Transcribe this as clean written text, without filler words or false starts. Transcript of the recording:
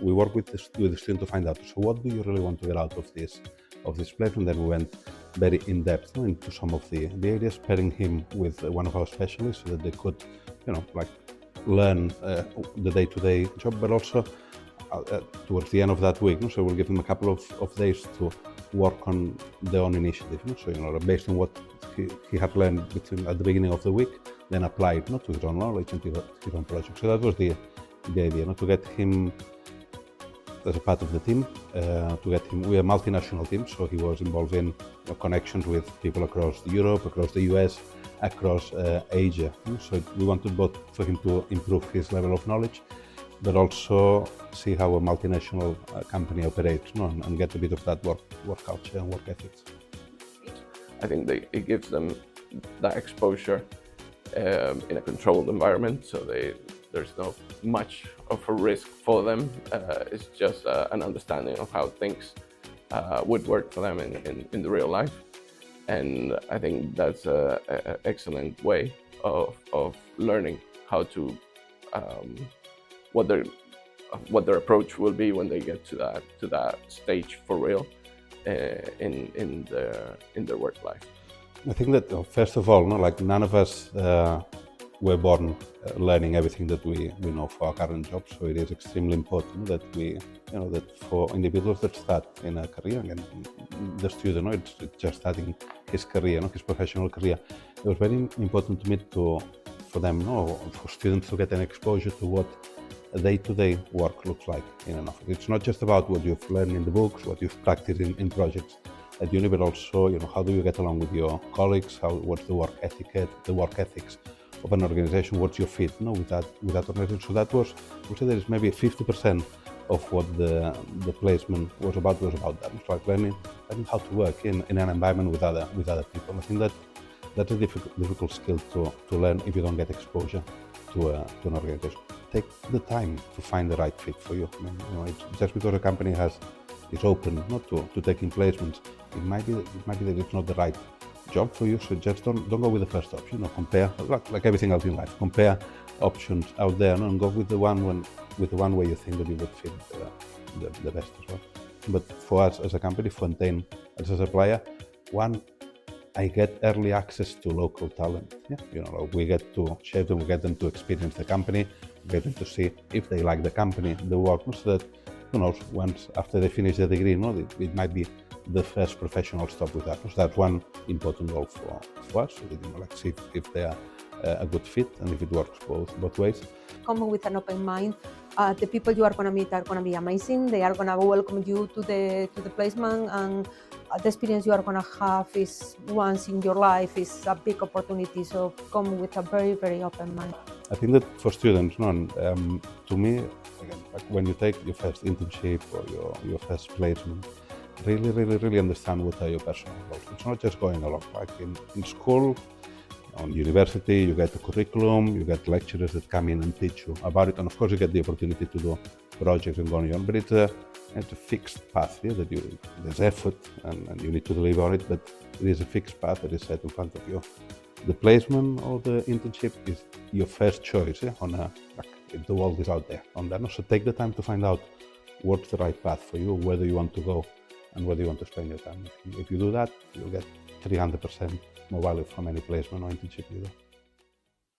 We work with the student to find out, so what do you really want to get out of this placement? Then we went very in depth into some of the areas, pairing him with one of our specialists so that they could, like learn the day-to-day job, but also towards the end of that week, so we'll give him a couple of days to work on their own initiative. So based on what he had learned at the beginning of the week, then applied to his own knowledge and his own project. So that was the idea, to get him as a part of the team, we're a multinational team, so he was involved in connections with people across Europe, across the US, across Asia. So we wanted both for him to improve his level of knowledge, but also see how a multinational company operates, and get a bit of that work culture and work ethics. I think it gives them that exposure in a controlled environment, so there's not much of a risk for them. It's just an understanding of how things would work for them in the real life. And I think that's an excellent way of learning how to what their approach will be when they get to that stage for real in their work life. I think that first of all, none of us were born learning everything that we know for our current jobs. So it is extremely important that that for individuals that start in a career, and the student, it's just starting his career, his professional career, it was very important to me for them, for students to get an exposure to what a day-to-day work looks like in an office. It's not just about what you've learned in the books, what you've practiced in projects at uni, but also, how do you get along with your colleagues? What's the work etiquette, the work ethics of an organization? What's your fit, with that organization? So that was, I would say, there is maybe 50% of what the placement was about that. It's like learning how to work in an environment with other people. I think that's a difficult skill to learn if you don't get exposure to an organization. Take the time to find the right fit for you. It's just because a company is open to taking placements, it might be that it's not the right job for you. So just don't go with the first option. Compare, like everything else in life. Compare options out there, and go with the one where you think that you would fit the best as well. But for us as a company, for Entain as a supplier, I get early access to local talent. We get to share them, we get them to experience the company, we get them to see if they like the company, the work, so that, who knows, once after they finish the degree, it might be the first professional stop with us. So that's one important goal for us, so that, see if they are a good fit and if it works both ways. Come with an open mind. The people you are going to meet are going to be amazing. They are going to welcome you to the placement, and the experience you are going to have is once in your life, is a big opportunity. So come with a very, very open mind. I think that for students, to me, again, like when you take your first internship or your first placement, really understand what are your personal goals. It's not just going along. Like in school, on university, you get a curriculum, you get lecturers that come in and teach you about it, and of course you get the opportunity to do projects and going on. But it's a fixed path here that there's effort and you need to deliver on it, but it is a fixed path that is set in front of you. The placement or the internship is your first choice if the world is out there on that. So take the time to find out what's the right path for you, whether you want to go and whether you want to spend your time. If you do that, you'll get 300% more value from any placement or internship you do.